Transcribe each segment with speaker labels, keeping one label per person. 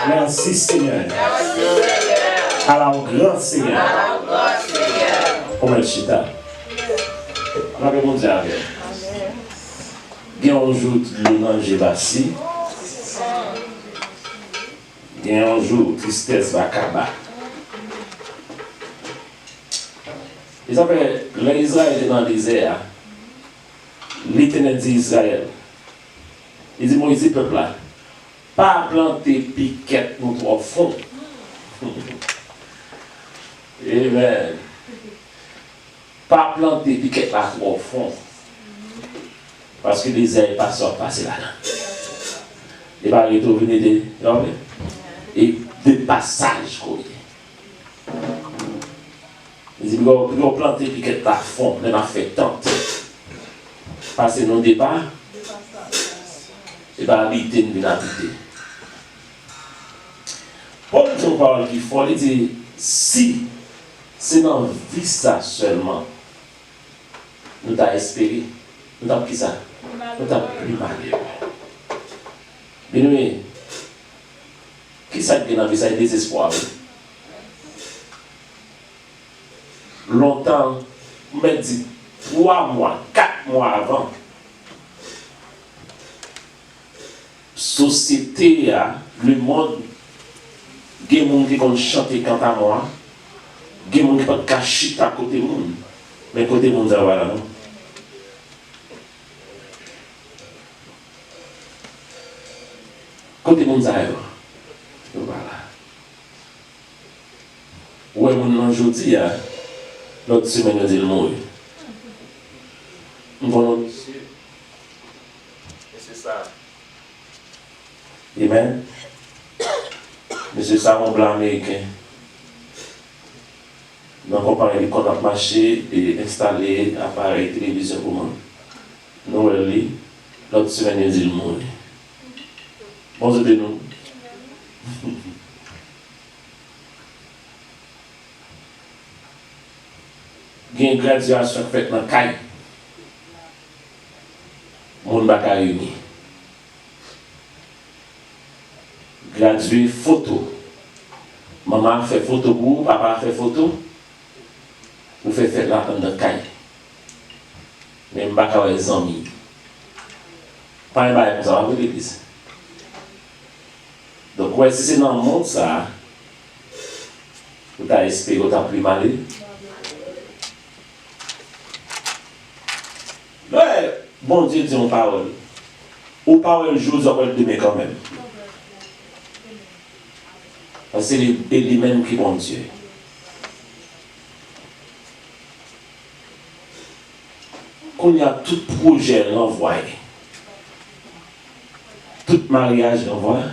Speaker 1: Merci Seigneur. Alors, grand Seigneur. Pour mettre chita. On va mon Dieu avec. Bien on joue le manger bassi. Bien on joue tristesse bakaba. Ils appellent l'Israël est dans le désert. L'Éternel dit Israël. Il dit Moïse, peuple là. Pas planter piquette pour trois fonds. Amen. Pas planter piquette là trois fonds. Parce que les ailes pas sortent passer là-dedans. Et pas retourner des et des passages quoi. Il dit on planter piquette à fond, on a fait tant. Passer non départ. Et pas habiter une habiter. Paul dit une parole qui faut, il dit, si c'est dans la vie ça seulement, nous t'avons espéré, nous t'avons qui ça? Nous t'avons plus malheureux. Bien oui, qui ça qui est dans la vie ça? Il désespoir. Longtemps, on m'a dit 3 mois, 4 mois avant, société, le monde, il y a des gens qui vont chanter quant à moi, il y a des gens qui vont cacher à côté de moi, mais côté de moi, voilà, non? Côté de moi, voilà. Ouais, mon aujourd'hui, l'autre semaine, on dit le mot. Bon, c'est ça. Amen. Monsieur Savon Blanc américain. Donc on parle de qu'on a marché et installé appareil télévision pour moi. Nous allons l'autre semaine il dit le monde. Bonjour de nous. Il y a une graduation faite dans le CAI. Mon bac a réuni. Gradué photo. Maman fait photo pour vous, papa fait photo. Vous faites faire là dans le caille. Mais je ne sais pas les amis. Pas un bail comme ça, vous l'église. Donc, ouais, si c'est dans le monde, ça, vous avez espéré, vous avez plus mal. Ouais, bon Dieu dit une parole. Ou parole joue, vous avez demain quand même. Parce que c'est lui-même qui est bon Dieu. Quand il y a tout projet l'envoyé, tout mariage l'envoyé,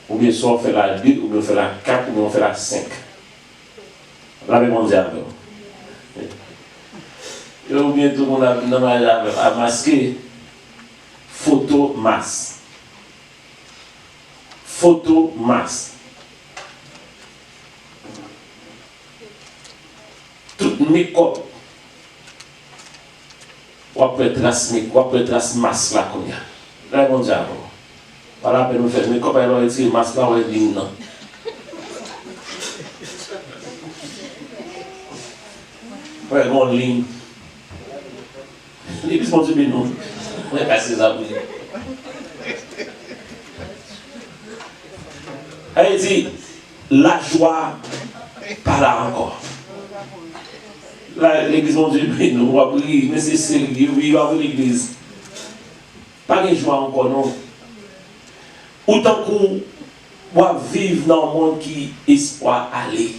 Speaker 1: ou bien soit on fait la 2, ou bien on fait la 4, ou bien on fait la 5. La même mondiale. Et ou bien tout le monde a masqué photo masse. Photo masse. Tout make-up. Ou après trace make-up, ou après trace masse là qu'on y a. Là, mon diable. Voilà, après nous faire make-up, et on retire masse là, on est ligne non. Ouais, mon ligne. L'église, mon Dieu, mais non. On est passé ça pour dire. Elle dit, la joie, pas là encore. L'église, mon Dieu, mais nous, on va prier, mais c'est sérieux, il va ouvrir l'église. Pas de joie encore, non. Autant qu'on va vivre dans un monde qui espoir aller.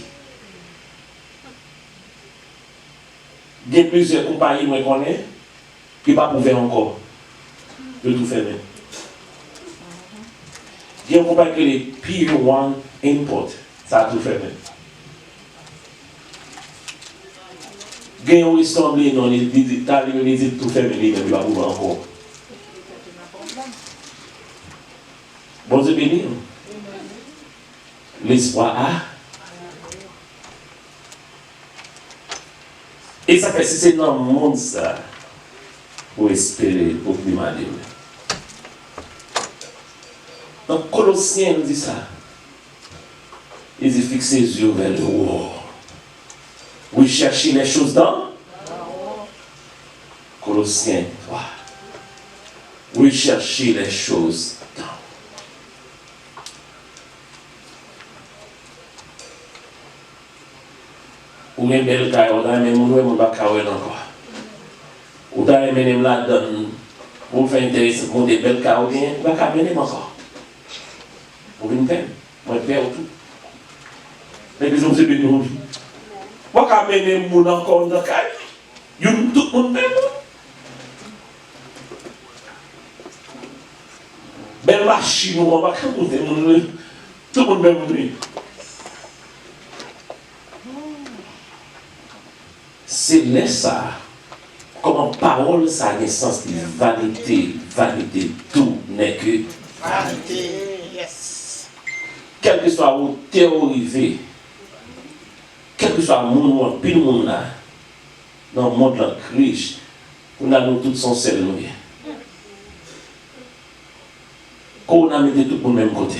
Speaker 1: Il y a plusieurs compagnies que je connais qui ne sont pas ouvertes encore. De tout fermer. Il y a une compagnie qui est Pier One Import. Ça a tout fermé. Il y a un restaurant qui dit tout fermé, mais il ne va pas ouvrir encore. Bon Dieu béni. l'espoir a. Et ça fait si c'est dans le monde ça, pour espérer, pour demander. Donc Colossiens nous dit ça. Il dit fixez les yeux vers le haut. Oui, cherchez les choses dans Colossiens 3. Oui, cherchez les choses dans. Ou même belle caille, ou même mon bacaoué encore. Ou même la donne, pour faire intéressant, pour des belles cailles, ou bien, ou bien, même encore. Pour une peine, moi je perds tout. Mais les hommes, c'est de nous. Moi, quand même, mon encore dans la caille, il y a tout le monde même. Belle machine, on va tout le monde même. C'est là ça. Comment parole, ça a un sens de vanité. Vanité, tout n'est que vanité. Yes. Quel que soit où théorisé, quel que soit le monde, puis le monde là, dans le monde là, riche, on a nous tous son seul nous. Qu'on a mis tout pour le même côté.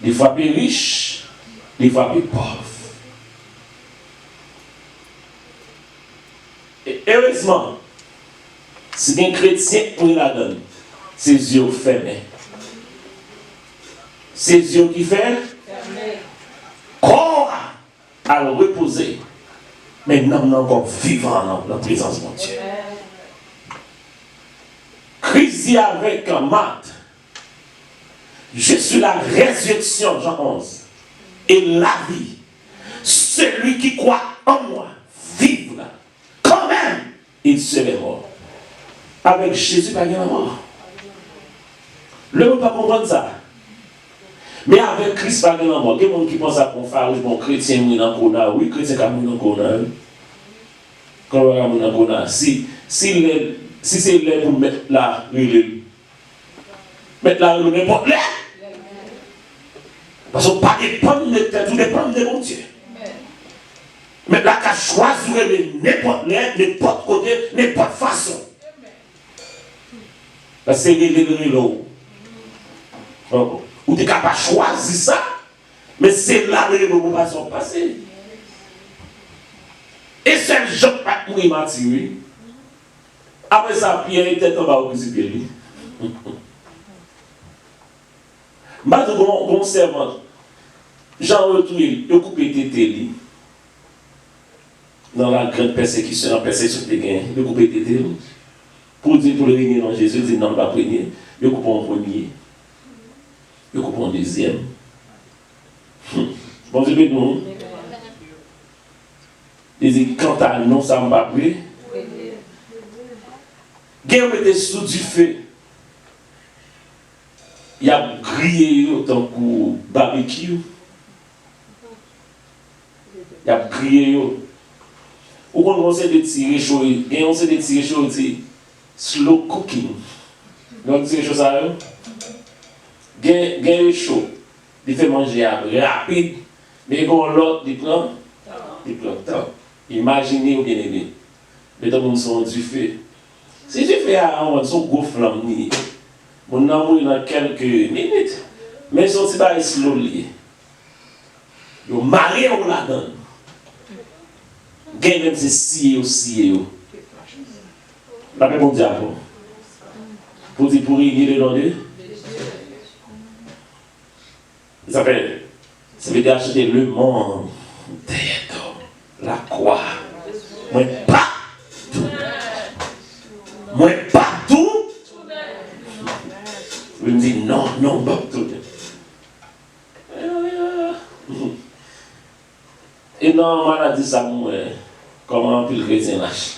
Speaker 1: Des fois plus riches, des fois plus pauvres. Et heureusement, si un chrétien pour la donne, ses yeux fermés. Ses yeux qui ferment, corps à le reposer. Mais non, encore vivant dans la présence de mon Dieu. Christ dit avec Marthe, je suis la résurrection, Jean 11, et la vie. Celui qui croit en moi, vivra. Quand même, il serait mort. Avec Jésus, pas la mort. Le monde ne peut pas comprendre ça. Mais avec Christ, pas la mort. Il y a des gens qui pensent à qu'on fasse, bon, chrétien, oui, chrétien, comme on si c'est l'air pour mettre la rue, mettre la rue n'importe l'air. Parce qu'on pas dépendre de tête, tout dépend de mon Dieu. Mais là, qu'à choisir n'importe l'air, n'importe côté, n'importe façon. Parce que c'est les lots. Ou tu n'es pas choisir ça, mais c'est là que les lots vont passer. Et c'est le jour pas mourir martyr. Après ça, Pierre était en bas au crucifix. Mas bon servant, Jean retourne, il a coupé tété dans la grande persécution, de gain, il a coupé tété pour dire pour le régner dans Jésus, il dit non, pas premier, il a coupé en premier, il a coupé en deuxième. Bon Dieu, nous. Il dit, quant à nous, ça ne va pas plus. Guerre était sous du feu. Il a grillé autant que barbecue. Il a grillé. Ou on sait de tirer chaud. Et on sait de tirer chaud, c'est slow cooking. Donc, tirer chaud, ça veut dire chaud. Il fait manger rapide. Mais quand l'autre, il prend temps. Imaginez ou bien aimé. Mais tout le monde sont du feu. Si tu fais un son gros flamme, mon amour dans quelques minutes, mais son petit bail slowly. Yo marié on la donne. Gain même c'est si. La paix mon diable. Pour dire pour y le nom de. Ça veut dire acheter le monde. La croix. Moi pas tout. Moi pas tout. Je me dis non, pas tout. Et non, on a dit ça moi. Comment on peut le chrétien lâche.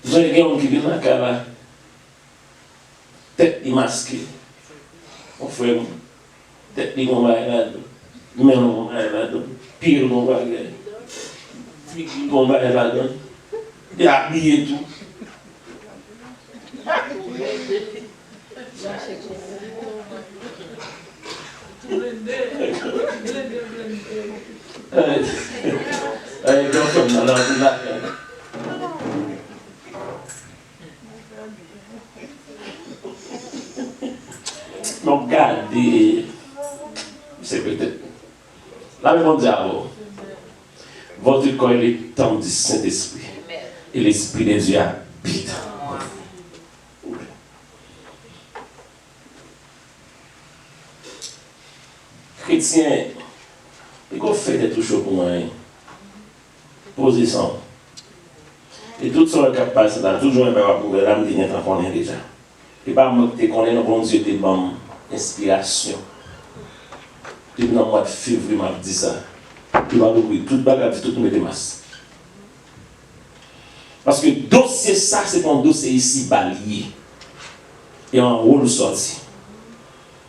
Speaker 1: J'ai quelqu'un qui vient dans la tête masquée. On fait tête qui va là-dedans. Mais on va là-dedans. Pire, on va là-dedans. On va là-dedans. Et habillé tout. Donc, gardez, c'est peut-être. La même diable, votre corps est le temple du Saint-Esprit. Et l'Esprit de Dieu habite. Chrétien, il faut faire toujours pour moi. Position. Et tout ça qui passe là, toujours un peu pour l'âme qui est en connaît déjà. Et pas moi qui connais le bon Dieu, qui bonne inspiration. Depuis le mois de février, m'a dit ça. Il va ouvrir toute bagarre, tout le monde masse. Parce que dossier ça, c'est un dossier ici balié. Et en haut, le sorti.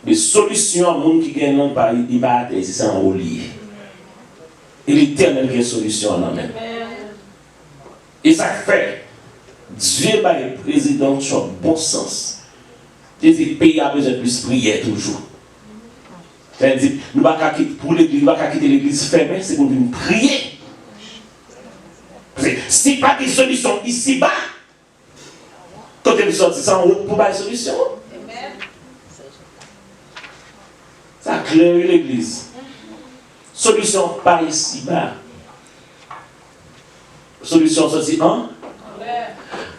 Speaker 1: Les solutions à monde qui gagne non pas, il va atteindre, c'est en haut lié. Et l'Éternel qui a une solution en amène. Et ça fait, Dieu va être président sur le bon sens. Et le pays a besoin de plus de prière toujours. C'est-à-dire, nous ne pouvons pas quitter l'église fermée, c'est pour nous prier. Si pas de solution ici-bas, quand elle sort, c'est en haut pour pas de solution. Ça claire l'église. Solution pas ici-bas. Solution sortie en.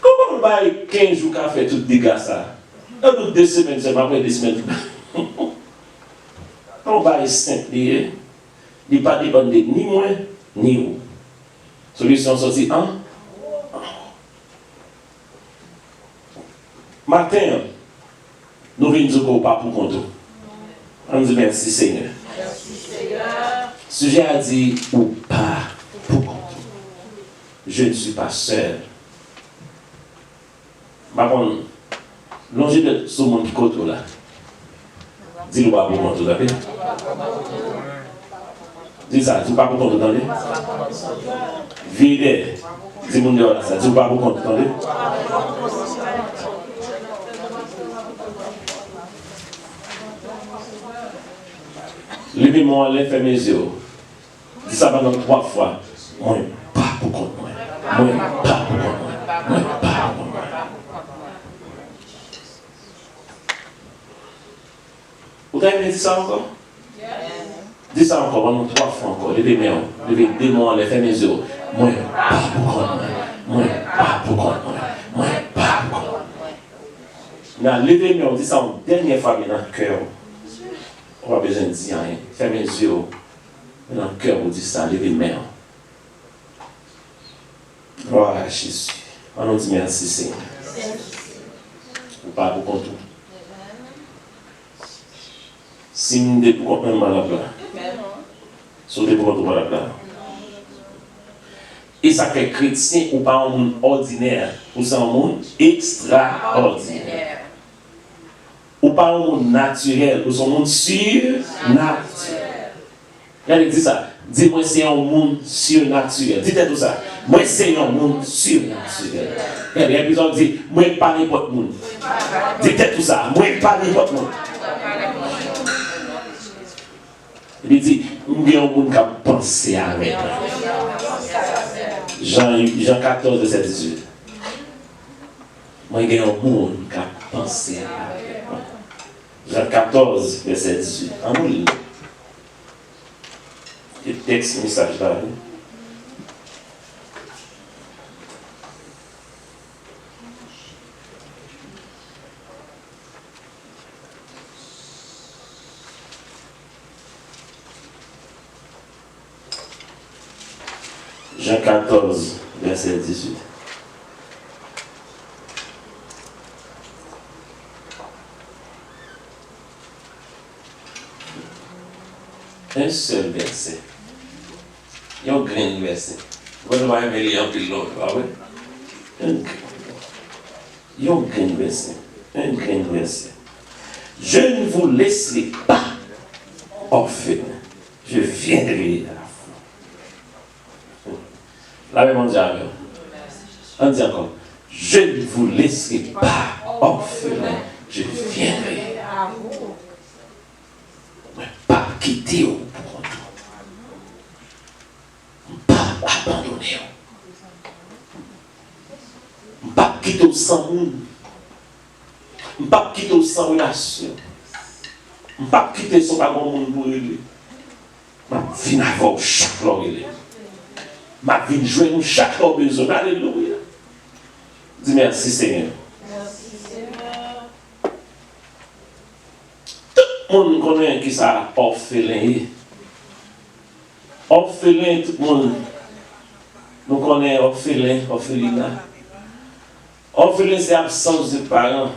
Speaker 1: Comment on va 15 jours qu'à faire tout dégâts ça? Dans 2 semaines, c'est pas après 2 semaines. On va simple. Il n'y a pas de ni moins, ni où. Solution sortie en. Matin, nous venons dire pas pour compte. On dit merci Seigneur.
Speaker 2: Merci Seigneur.
Speaker 1: Sujet a dit ou pas pour compte. Je ne suis pas seul. Par contre, longez de ce monde qui côté là. Dis-le pas pour compte, d'accord? Dis ça, dis pas pour compte, attendez? Vide. Dis-moi là ça, dis pas pour compte, attendez? Levez-moi, lève mes yeux. Dis ça pendant 3 fois. Moi, pas pour compte, moi. Moi, pas pour compte, moi. Moi, pas pour moi. Vous avez dit ça encore? Dis ça encore, pendant 3 fois encore. Levez-moi, lève mes yeux. Moi, pas pour compte, moi. Moi, pas pour compte, moi. Moi, pas pour compte. Maintenant, levez-moi, on dit ça une dernière fois, mais dans le cœur. On n'a pas besoin de dire rien. Fermez les yeux. Dans le cœur, vous dites ça, levez les mains. Gloire à Jésus. On nous dit merci, Seigneur. Vous parlez pour compte. Si vous ne pour compte, même malade là. Sautez pour compte, malade là. Et ça fait chrétien ou pas un monde ordinaire, ou c'est un monde extraordinaire. Ou pas un monde naturel, ou c'est un monde surnaturel. Regardez, dis ça. Dis-moi, c'est un monde surnaturel. Dites tout ça. Moi, c'est un monde surnaturel. Regardez, l'épisode dit, moi, pas n'importe monde. Dites tout ça. Moi, pas n'importe monde. Il dit, il y a un monde qui a pensé avec. Jean 14, verset 18. Moi, il y a un monde qui a pensé avec. Jean 14, verset 18. En moule. Le texte, message là. Jean 14, verset 18. Un seul verset. Il y a un grand verset. Vous allez me lire un peu l'autre, ah oui? Il y a un grand verset. Un grand verset. Je ne vous laisserai pas orphelin. Je viendrai à la fois. La même on dit avec. On dit encore. Je ne vous laisserai pas orphelin. Je viendrai à vous. Pas quitter pour compte. Pas abandonner. Pas quitter sans monde. Pas quitter sans relation. Pas quitter sans pas bon monde pour lui. Ma vie n'a pas chaque lor il est. Ma vie joue chaque lor besoin. Alléluia. Dis merci Seigneur.
Speaker 2: Merci Seigneur.
Speaker 1: Tout le monde connaît qui ça orphelin. Orphelin, tout le monde. Nous connaissons orphelin, orphelinat. Orphelin, c'est absence de parents.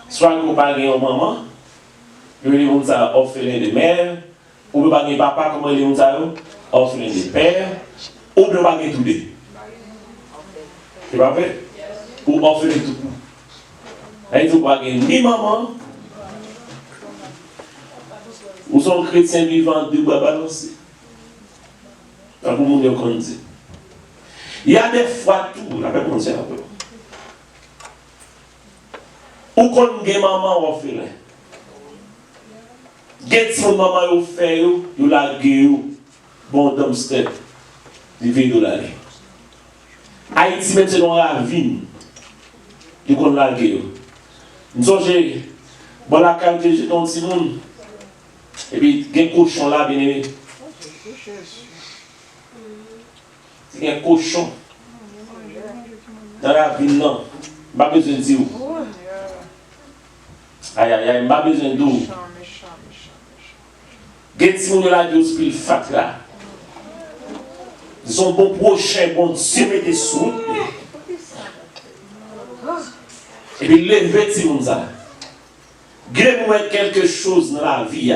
Speaker 1: Soit vous parlez de maman, vous avez un orphelin de mère, ou vous parlez de papa, comment il est un orphelin de père, ou vous parlez de tous deux. C'est pas vrai? Ou orphelin de tout. Et vous parlez ni maman, ou son chrétien vivant de bois balancé. Quand vous m'avez dit. Il y a des fois tout, la même chose. Ou qu'on a maman orphelin. Get son maman au fait, you la gueule, bon dame step, du $20. Haïti même c'est dans la vie, you qu'on la gueule. Nous sommes bon la qualité de ton petit monde. Et puis, il y a un cochon là, bien aimé. Il y a un cochon. Dans la vie, non. Je n'ai pas besoin de dire. Aïe, aïe, aïe, je n'ai pas besoin de dire. Il y a des gens qui ont dit qu'il fat là. Ils sont bons prochains, bon Dieu, mettez sous. Et puis, levez les gens. Grève quelque chose dans la vie.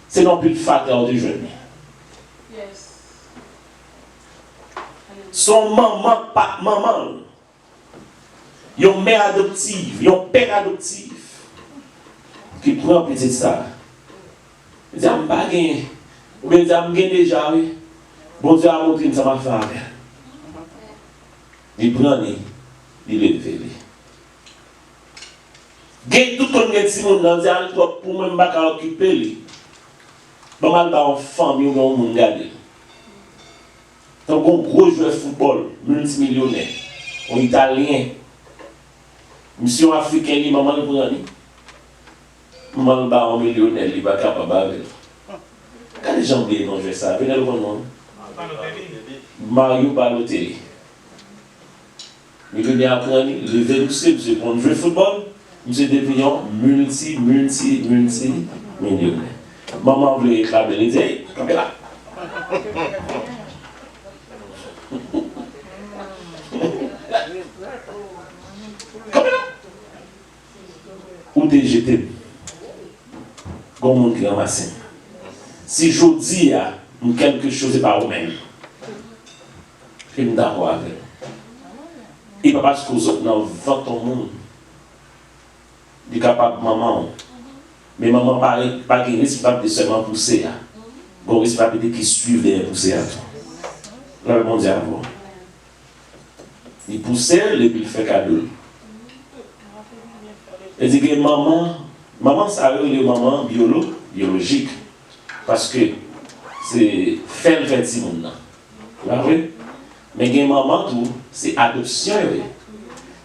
Speaker 1: C'est non plus le facteur de jeune. Son maman, pas maman. Yon mère adoptive, yon père adoptif. Qui prend petit ça. Il dit, je ne pas gagner. Ou bien il dit, je gagne déjà, oui. Bon Dieu a montré que ça m'a fait. Il prend, il lève. Gagne tout comme gagne si mon nan dit, pour moi, je ne vais pas occuper. Bon, mal dans une famille ou dans un monde. Donc, un gros joueur de football, multimillionnaire, un Italien, mission africaine, maman le prend. Maman le un millionnaire, il va capable de quand les gens oublient non jouer ça, venez le nom. Mario Balotelli. Il vient apprendre, lever le ciel, monsieur, pour jouer football, monsieur devient multimillionnaire. Maman voulait éclater, elle dit, hey, comme là. Comme là. Ou t'es jeté. Comme on qui ramasse. Si je dis à quelque chose, c'est pas vous-même. Je suis d'accord avec vous. Et pas parce que vous êtes dans 20 ans monde. Il est capable de maman. Mais maman pas de responsable de seulement pousser. Bon responsabilité qui suivent les pousser à tout. Là, mon Dieu, avant. Il poussait, et puis il fait cadeau. Il dit que maman, ça veut dire maman biologique. Parce que c'est faire le petit monde. Mais il maman, tout, c'est adoption.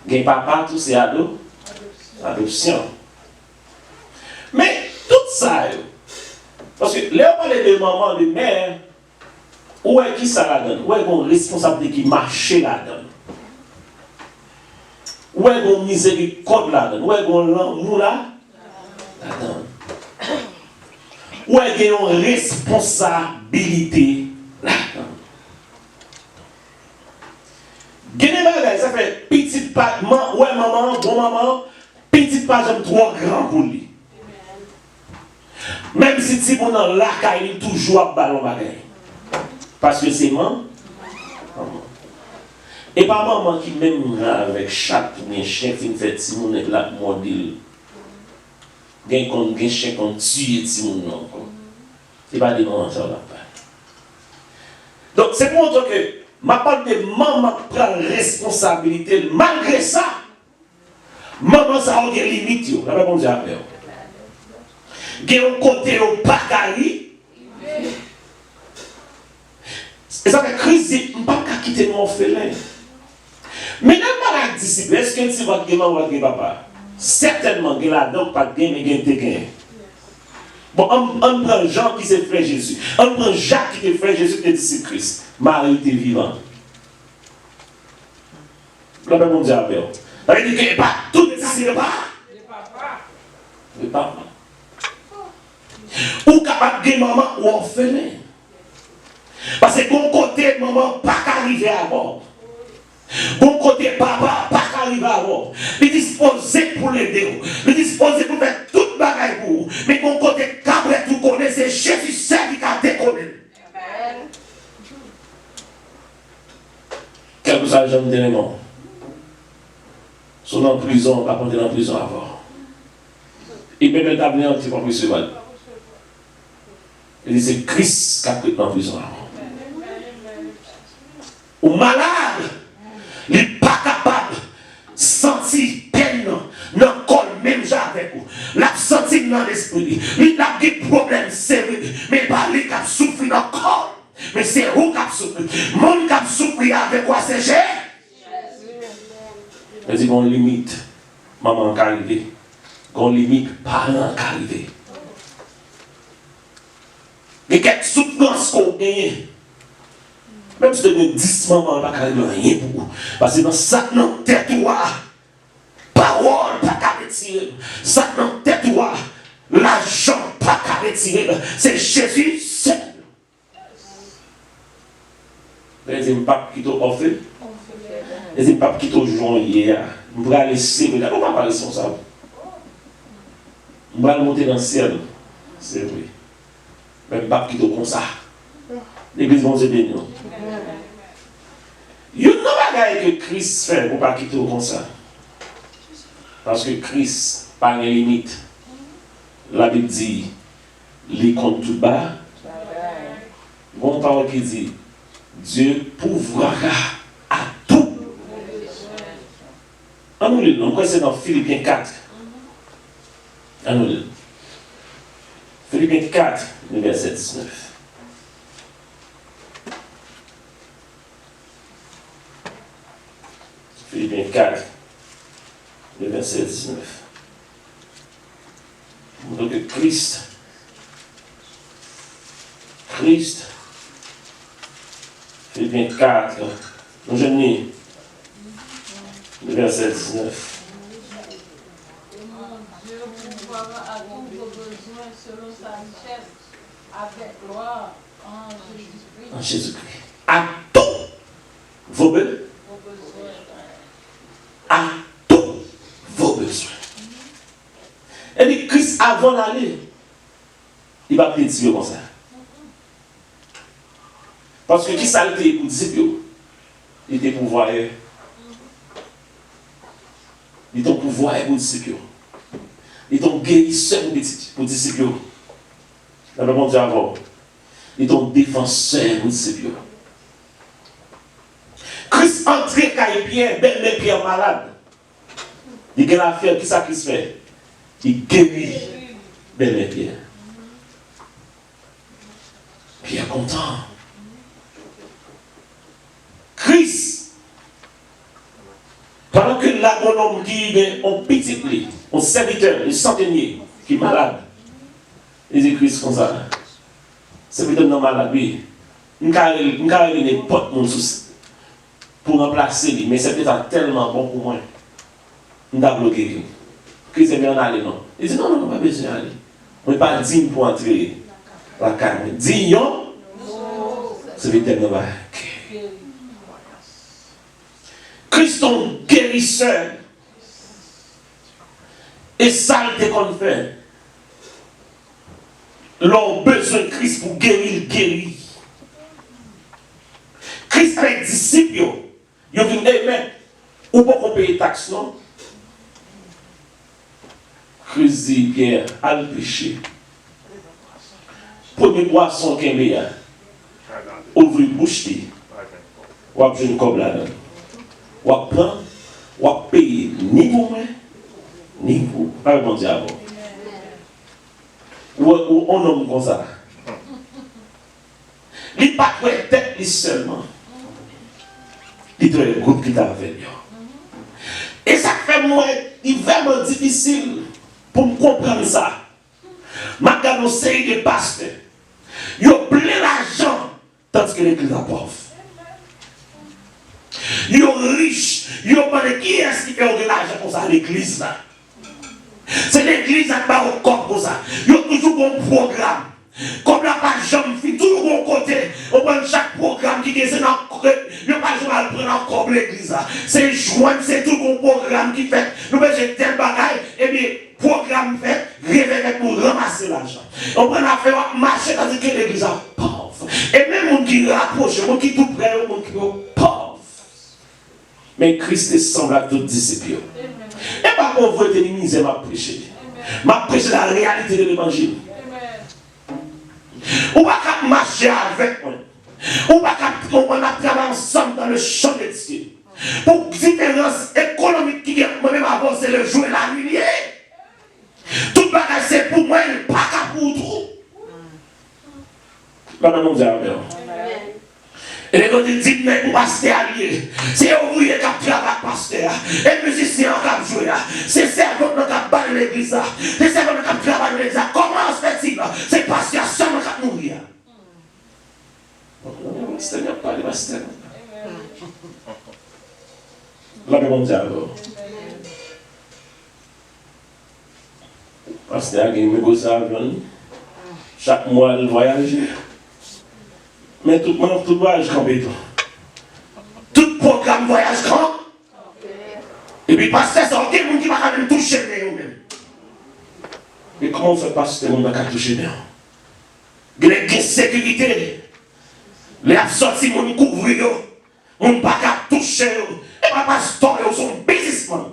Speaker 1: Il papa, tout, c'est adoption. Mais tout ça, parce que là, on parle de maman, de mère, où est qui ça la donne? Où est qu'on responsabilité qui marche la donne? Où est qu'on miséricorde la donne? Où est qu'on l'amour la donne? Où est qu'on responsabilité la donne? Généralement, ça fait petite pas, ouais maman, bon maman, petite pas, j'aime trop grand pour lui. Même si tu es dans la caille, il est toujours à ballon bagaille. Parce que c'est maman. Et pas maman qui même avec chaque chien qui fait Timon et la modèle. Gen chien qu'on tue Timon encore. C'est pas des mamans ça là. Donc c'est pour montrer que ma part de maman prend responsabilité malgré ça. Maman ça a des limites, la réponse est à faire. Il y a un côté au pagari. Et ça fait crise, je ne peux pas quitter mon orphelin. Mais dans le disciple, est-ce que tu vas gagner ou vas papa? Certainement, il y a donc pas de gain, mais il y a bon, on prend Jean qui s'est frère Jésus. On prend Jacques qui est frère Jésus qui est disciple Christ. Marie était vivant. Le père mon Dieu a peur. Ça veut dire que pas tout les disciples pas. Le papa. Ou capable de maman ou orphelin. Parce que bon côté maman pas qu'arriver à bord. Bon côté papa pas qu'arriver à bord. Il est disposé pour l'aider. Il est disposé pour faire toute bagaille pour vous. Mais bon côté qu'après tout connaît, c'est Jésus seul qui a déconné. Quel que soit le genre d'élément. Sont en prison, pas porter en prison avant. Il peut mettre à venir un petit peu plus mal. Il dit c'est Christ qui a pris en prison avant. Ou malade, il n'est pas capable de sentir peine dans le corps, même avec vous. La sentir dans l'esprit. Il a des problèmes sérieux, mais pas lui qui a souffert dans le corps. Mais c'est vous qui a souffert. Mon qui a souffert avec quoi c'est Jésus. Il dit qu'on limite, maman qui arrive. Qu'on limite, parents qui arrive. Et quelle souffrance qu'on gagne. Même si tu as 10 mamans, pas de rien pour vous. Parce que dans ça, non, tais-toi. Parole, pas qu'à retirer. Ça, non, tais-toi. L'argent, pas qu'à retirer. C'est Jésus seul. Les impacts qui t'ont offert. Les impacts qui t'ont joué hier. Je vais laisser, mais là, on va pas responsable. Je vais monter dans le ciel. C'est vrai. Même pas qui t'ont comme ça. L'église vont se bénir. Il y a une bagaille que Christ fait pour ne pas quitter comme ça. Parce que Christ, par les limites, la Bible dit, les comptes tout bas. Bon parole qui dit, Dieu pourvoira à tout. On croit que c'est dans Philippiens 4. Philippiens 4, le verset 19. Philippiens 4, le verset 19. Donc Christ, Philippiens 4, nous je lis le verset 19.
Speaker 2: Dieu pourvoira à tous vos besoins selon sa richesse, avec gloire en Jésus-Christ.
Speaker 1: En Jésus-Christ. À tous vos besoins. À tous vos besoins. Et dit Christ, avant d'aller, il va prier Dieu comme ça. Parce que qui ça le fait pour disciple? Il était pourvoyeur. Il était pourvoyeur pour disciple. Il est guérisseur pour disciple. Dans le monde avant. Il est défenseur pour disciple. Christ entré quand Pierre, belle Pierre malade. Il y a l'affaire, qui ça Christ fait? Il guérit belle Pierre. Pierre content. Christ, pendant que l'agronome qui est un petit lit, un serviteur, un centenier qui est malade, il dit Christ comme ça. C'est peut-être normal, oui. Je ne vais pas mon souci pour remplacer lui, mais c'est peut-être tellement bon pour moi. Je vais bloquer. Christ est bien aller, non. Il dit non, pas besoin d'aller. On n'est pas digne pour entrer dans la carne. Digne, c'est peut-être normal. Christ ton guérisseur. Et ça, il qu'on fait. L'on besoin de Christ pour guérir, guérir. Christ avec disciples, il dit, mais, ou pas qu'on paye taxe, non? Christ dit, Pierre, à le péché. Premier poisson qu'il y a, ouvre une bouche, ou à une comme là-dedans. Ou à prendre, ou à payer, ni pour moi, ni pour. Pas bon Dieu avant. ou un homme comme ça. Il n'est pas de tête seulement. Il doit être groupe qui t'a avec lui. Et ça fait moi, il est vraiment difficile pour me comprendre ça. Je suis une série de pasteurs. Ils ont plein d'argent, tandis que l'église est pauvre. Ils sont riches. Ils ont pas de qui est-ce qui fait de l'argent pour ça, l'église là. C'est l'église qui a au corps pour ça. Ils ont toujours un programme. Comme la page jamais fait, toujours bon côté. On prend chaque programme qui est dans il n'y a pas besoin de prendre encore l'église. C'est joindre, c'est tout bon programme qui fait. Nous faisons tel bagaille, et bien, programme fait, réveiller pour ramasser l'argent. On prend l'affaire, marcher dans l'église pauvre. Et même les gens qui rapprochent, les gens qui tout près, les gens qui sont pauvres. Mais Christ semble à tous disciples. Et pas qu'on veut tenir misère, m'a prêché. M'a prêché la réalité de l'évangile. On va pas marcher avec moi. On va pas travailler ensemble dans le champ de Dieu. Pour différence économique qui est moi-même avancé le jour et la nuit. Tout le bagage c'est pour moi, il pas pour tout. Et les gens disent, mais pour pasteur allié, c'est ouvrier qui travaille pasteur, et musicien qui joue, c'est servant qui bat l'église, c'est servant qui travaille l'église. Comment se fait-il? C'est pasteur seulement qui mourir. Le pasteur n'a pas de pasteur. La même on dit alors. Pasteur a une négociation. Chaque mois, il voyage. Mais tout voyage campé. Tout programme voyage camp. Et puis, pasteur, c'est des gens qui ne vont pas toucher eux-mêmes. Et comment on fait pasteur, on ne va pas toucher eux-mêmes? Il y a une sécurité. Les absortis, on couvre eux. On ne va pas toucher eux. Et pas pasteur, ils sont businessmen.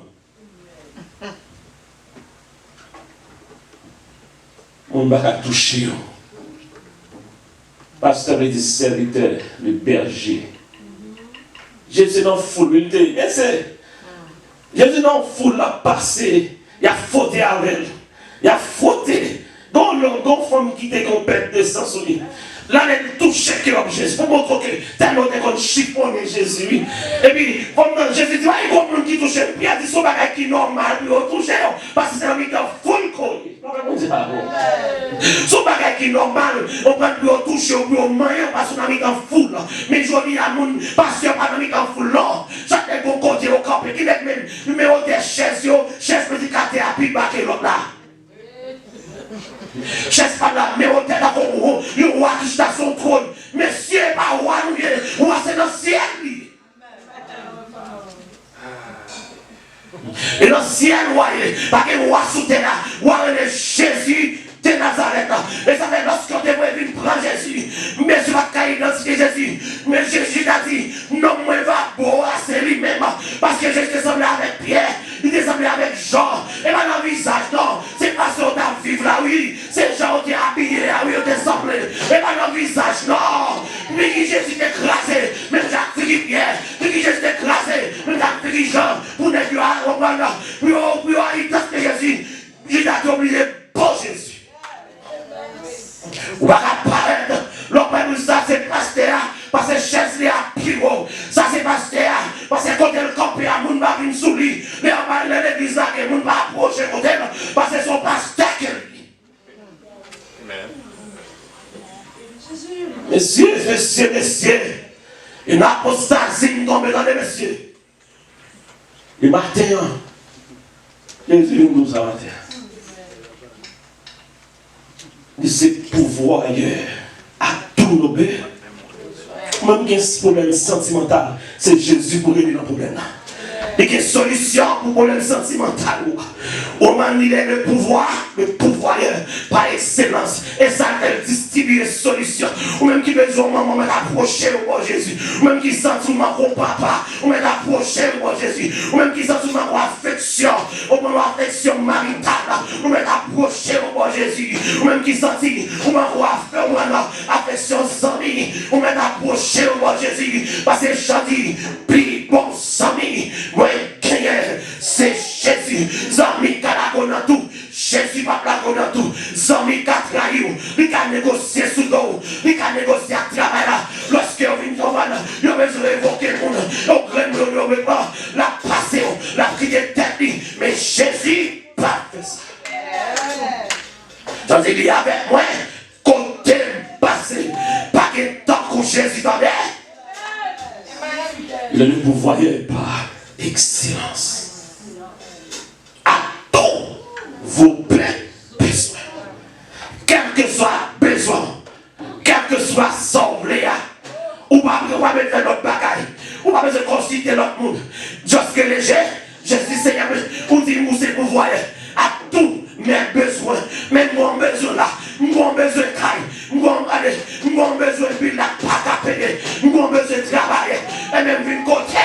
Speaker 1: On ne va pas toucher eux. Pasteur est serviteur, le berger. Jésus dans la foule, il dit, Jésus dans la foule a passé, il a fauté avec elle. Il a fauté. Dans une femme qui était complète de sang sur lui. Là, elle touche Jésus. Pour montrer que tellement qu'on chiffonne Jésus. Et puis, comme Jésus dit, il y a un monde qui touche, puis il a dit, son bagage qui est normal, puis il touche, parce que c'est un mec qui a full collé. Son bagage qui est normal, on prend plus au toucher, ou plus au moyen, parce qu'on a mis en foule. Mais je dis à mon pasteur, pas mis en foule, non. Chaque bon côté au camp, qui met même numéro des chaises, chaises médicatées à puis baquer l'autre là. Chaise pas là, mais on est là pour le roi qui est à son trône. Mais si n'est pas roi, le roi c'est dans le ciel. Et dans le ciel, parce que le roi sous terre, roi est Jésus de Nazareth. Et ça fait lorsqu'on devrait venir prendre Jésus. Mais je vais cailler dans ce que Jésus. Mais Jésus a dit, non, moi va boire, c'est lui-même. Parce que Jésus descendu avec Pierre, il descendu avec Jean. Et pas dans le visage, non. C'est pas sur ta vivre là, oui. C'est Jean qui est habillé là, oui, on descendu. Et pas dans le visage, non. Mais qui Jésus est écrasé. Mais Jacques fait Pierre. Mais qui Jésus est écrasé. Mais Jacques fait Jean. Pour ne plus avoir, puis il teste Jésus. Il a obligé pour Jésus. On va apparaître. L'homme ça c'est pasteur. Parce que chaise à pivot. Ça c'est pasteur. Parce que quand elle campé à moun va venir sous lui. Mais on va aller l'église là que moun va approcher côté. Parce que son pasteur qui est lui. Messieurs. Une apostasie tombe dans les messieurs. Et matin, Jésus nous a matin. C'est pouvoir à tout nos bébés. Même qu'il y a un problème sentimental, c'est Jésus pour régler le problème. Et qu'il y a une solution pour le problème sentimental. Au moment où il est le pouvoir par excellence. Et ça, elle distribue les solutions. Ou même qui besoin de maman approcher au Jésus. Ou même qui sent tout le monde papa. Ou même approcher au Jésus. Ou même qui sent tout le monde affection. Au moment affection maritale. Ou même approcher au Jésus. Ou même qui sent ou même affection amis. Ou même approcher au Jésus. Parce que je dis, puis bon amis. C'est Jésus, Zami Kalagonatou,
Speaker 3: Jésus va plaquer dans tout. Zami qu'a trahi, il a négocié sous dos, il a négocié à travail là. Lorsque vous venez tomber là, vous avez besoin d'évoquer le monde. Vous prenez la passer, la prière tête, mais Jésus pas fait ça. Tandis qu'il y avait moi, côté passé, pas que tant que Jésus dans l'air.
Speaker 1: Le pouvoir par excellence. À tous vos besoins. Quel que soit besoin, quel que soit son léa, ou pas mettre notre bagaille, ou pas besoin de consulter l'autre monde. Juste que léger, Jésus Seigneur, ou dit vous c'est pouvoir à tous mes besoins, même mon besoin là, mon besoin de caille, mon besoin de la pas à payer, mon besoin de travailler, et même une côté,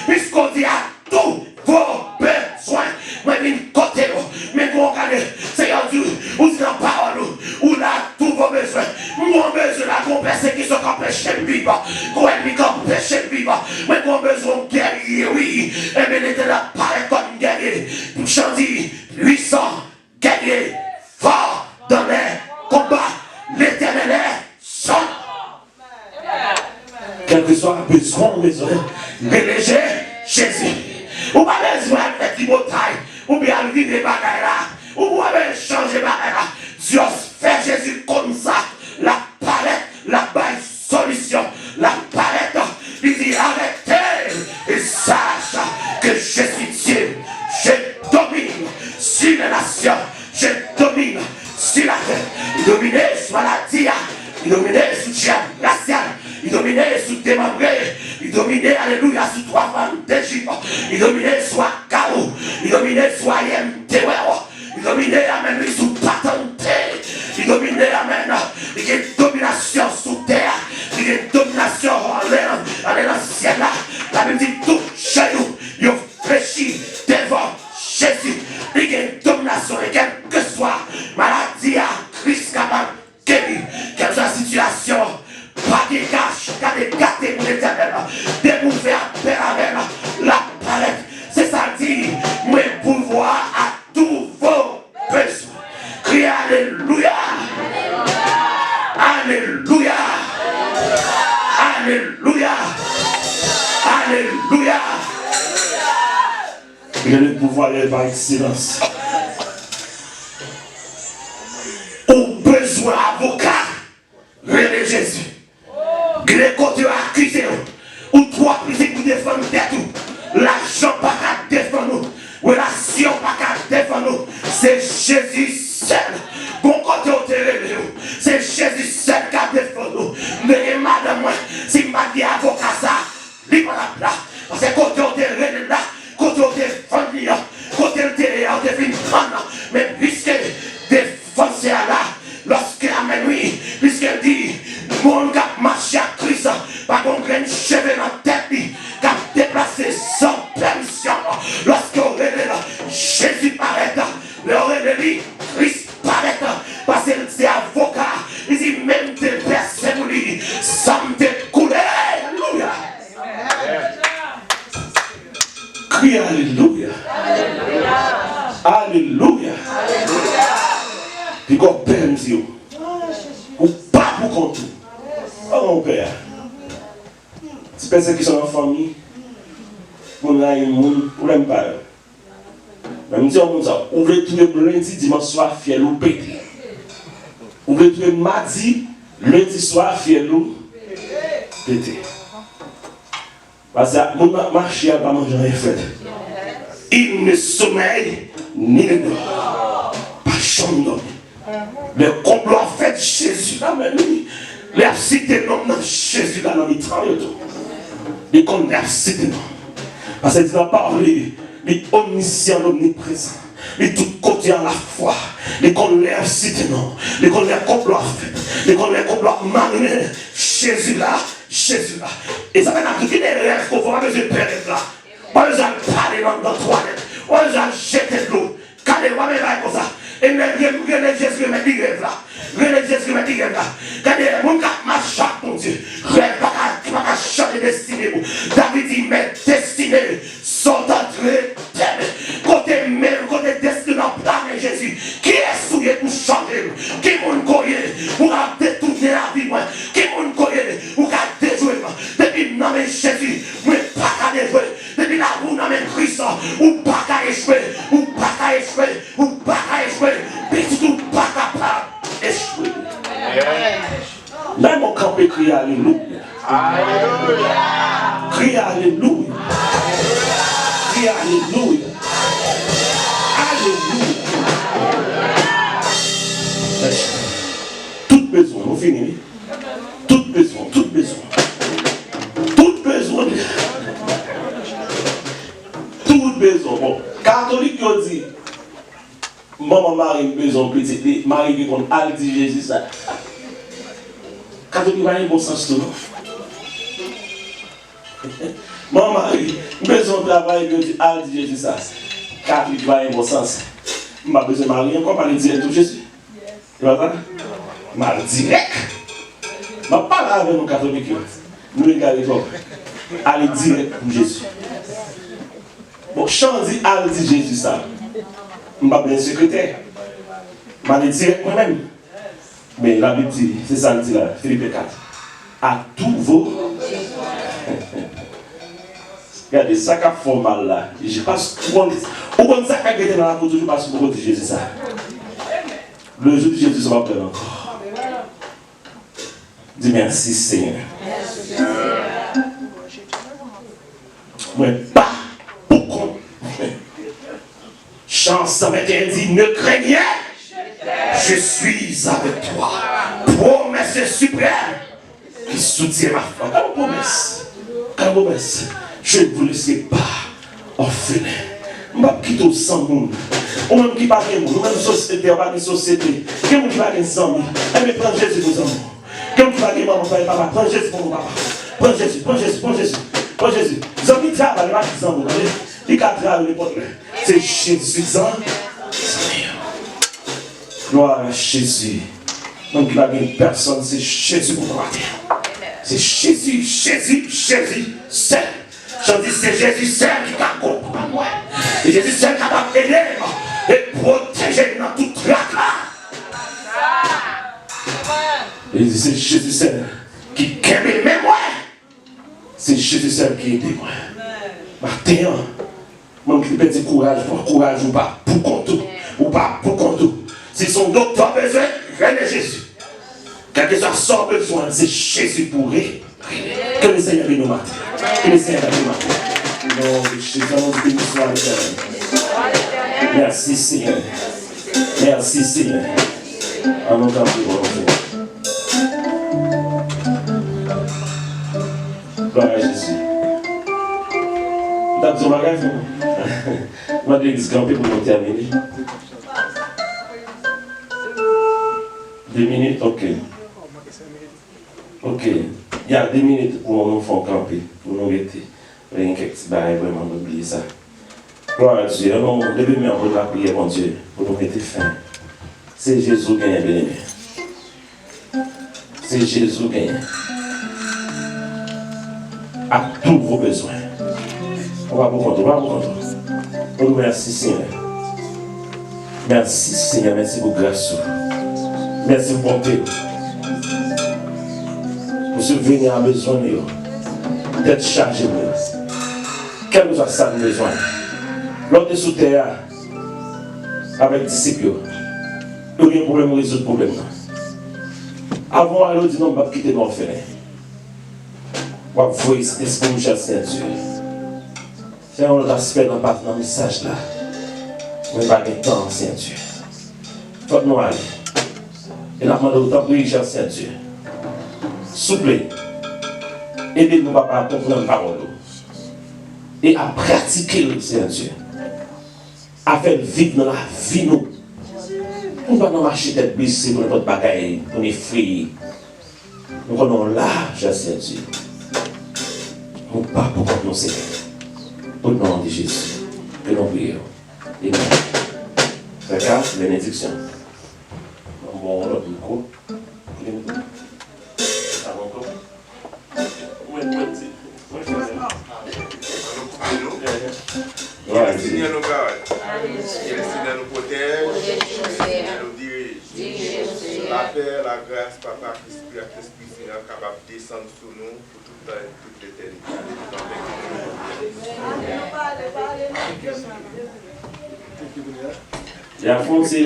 Speaker 1: puisqu'on dit à tous vos besoins, moi une côté, mais mon regardez, Seigneur Dieu, vous dites la parole, ou là tous vos besoins, mon besoin là, qu'on persécution qui empêche de vivre, qu'on ennemi qui empêche de vivre, mais mon besoin de guerrier, oui, et bien l'éternel paraît comme guerrier, chantier, puissant, guerrier, fort dans les combats, l'éternel est son. Quel que soit le besoin, léger Jésus. Ou pas besoin de faire des batailles, ou bien vivre des bagailles là, ou bien changer des bagailles là. Dieu fait Jésus comme ça, la palette, la baille solution, la palette, il dit arrêtez et sache que je suis Dieu, je domine sur les nations, je domine sur la terre, il domine sur la maladie, il domine sur le diable racial, il dominait sous démembré, il dominait, alléluia, sous 3 femmes d'Égypte, il dominait sur Gao, il dominait sur IMT, il dominait, amen, sous patenté, il dominait, amen, il y a une domination sous terre, il y a une domination en l'air, dans le ciel là, la même dit tout chez nous, il fléchit devant Jésus, il y a une domination, et quelle que soit maladie, Christ capable, guérir, quelle soit la situation, pas de cache, pas de gâter pour l'éternel, démouvrir à paix avec la palette, c'est ça dit, moi pouvoir à tous vos besoins. Criez Alléluia, Alléluia, Alléluia, Alléluia. Il y a le pouvoir par excellence. Au besoin avocat, relève Jésus. Les côtés accusés, ou 3 prisons pour défendre tout. L'argent pas qu'à défendre nous. Relation pas qu'à défendre nous. C'est Jésus seul. Bon côté au terrain, c'est Jésus seul qui a défendu nous. Mais madame, si m'a dit avocat ça, libre la place. Parce que côté au terrain là, côté au défendu, côté au terrain, on défend prendre. Mais puisque défense là, lorsque amen oui, puisqu'elle dit, mon gars marche à Christ, pas qu'on graine cheveux dans la tête, qui a déplacé sans permission. Lorsqu'on relève Jésus paraît, le relève Christ paraît, parce que c'est avocat, il dit même des personnes pour lui, ça me découle. Alléluia. Crie Alléluia. Alléluia. Puis qu'on perd Dieu. Ou pas pour compte. Oh mon père. Si personne qui sont en famille, on a un monde, on n'aime pas. Même si on dit, ouvrez tout le lundi, dimanche soir, fiel ou pété. Ouvrez tout le mardi, lundi soir, fiel ou pété. Parce que mon marché n'a pas mangé rien fait. Il ne sommeille ni ne dort. Pas chambre. Le complot a fait Jésus là, mais lui, il a cité le nom de Jésus là dans les temps et tout. Il connaît cité le nom. Parce qu'il a parlé, il est omniscient, omniprésent. Il est tout côté à la fois. Il connaît cité le nom. Il connaît le complot a fait. Il connaît le complot a mariné. Jésus là, Jésus là. Et ça fait un truc des rêves qu'on va pas besoin de perdre là. Pas besoin de parler dans la toilette. Pas besoin de jeter de l'eau. Quand les voix me comme ça. Et les Jésus me dit là. Les Jésus me dit là. Quand les gens marchent, mon Dieu. Rêve pas changer destinée. David dit, mes destinées sont entrées. Côté même, côté destiné en plein Jésus. Alléluia. Crie Alléluia. Crie Alléluia. Alléluia. Tout besoin, on finit. Tout besoin, tout besoin. Tout besoin. Tout besoin. Bon, catholique qui dit, maman Marie besoin petit, Marie qui compte, elle dit Jésus ça. Catholique va un bon sens tout, non? Maman Marie, besoin de travail, elle dit Jésus ça. Catholique va un bon sens. Je n'ai pas besoin de Marie, encore parler direct de Jésus. Tu vois ça? Mal direct. Je ne parle pas avec nos catholiques. Nous regardons. Allez direct pour Jésus. Bon, chant dit, allez dit Jésus ça. Je ne suis pas bien secrétaire. Je vais direct moi-même. Mais la Bible dit, c'est ça le dit là, Philippe 4. À tous vos. Regardez, ça qui a fait mal là. Je passe. Au bon ça qui a été dans la photo, je passe pour de Jésus ça. Le jour de Jésus, ça va prendre encore. Dis merci Seigneur. Mais pas pour qu'on. Chant 121 dit, ne craignez, je suis avec toi. Promesse suprême qui soutient ma foi. Quelle promesse? Quelle promesse? Je ne vous laisserai pas orphelin. Je ne vais pas quitter sans monde. Ou même qui parle de monde, ou même société, ou pas de société. Quelqu'un qui parle de sans mais prends Jésus pour sans monde. Quelqu'un qui parle de maman, papa, prends Jésus pour mon papa. Prends Jésus, prends Jésus, prends Jésus. Prends Jésus. Les hommes qui travaillent, pas qui sans monde. Les quatre travaillent, les potes. C'est Jésus sans. Gloire à Jésus. Donc il y a une personne, c'est Jésus pour moi. C'est Jésus, Jésus, Jésus, seul. Je dis c'est Jésus seul qui t'a compris. Et Jésus seul qui va t'aider et protéger dans toute tracas. Et c'est Jésus seul qui aime mes moi. C'est Jésus seul qui aide moi. Matin, même qui peut dire courage ou pas, pour compte ou pas, pour compte. Si son docteur a besoin, venez Jésus. Quel que soit son besoin, c'est Jésus pour régler. Que le Seigneur nous matin. Que le Seigneur nous matin. Non, Jésus, nous bénissons l'éternel. Merci Seigneur. Merci Seigneur. En nom de gloire à Jésus. Tu as besoin de bagage, non? Je vais l'église camper pour nous terminer. 2 minutes, ok. Ok. Il y a 2 minutes pour nous faire camper, pour nous arrêter. Il y a quelques petits barils, vraiment, d'oublier ça. Gloire à Dieu. Alors, on devait mettre en la prière, mon Dieu, pour nous mettre fin. C'est Jésus qui gagne, bien aimé. C'est Jésus qui gagne. À tous vos besoins. On va vous compter, on va vous compter. On nous remercie, Seigneur. Merci, Seigneur, merci pour grâce. Merci pour bonté. Pour subvenir à besoin d'être chargé. Quel que soit ça besoin. L'autre est sous terre avec les disciples. Il y a un problème, on résout le problème. Avant, on dit non, on ne va pas quitter l'orphelin. On va voir cet esprit de cher Saint-Dieu. C'est un aspect dans le message là. On n'a pas de temps, Saint-Dieu. Faut nous aller. Et la demande autant pour cher Saint-Dieu. S'il vous plaît, aidez-nous papa à comprendre la parole. Et à pratiquer le Saint-Dieu. À faire vivre dans la vie nous. On ne va pas marcher tête baissée pour notre bagaille, pour les fruits. Nous allons là, cher Saint-Dieu. Nous ne pas pour nous Seigneur. Au nom de Jésus, que nous prions. Amen. Regarde, bénédiction. Bon, on a le micro.
Speaker 4: Le Seigneur nous garde. Le Seigneur nous protège. Le Seigneur nous dirige. La paix, la grâce, Papa, l'Esprit Seigneur capable de descendre sur nous pour tout le temps et toute l'éternité.
Speaker 1: Il y a foncé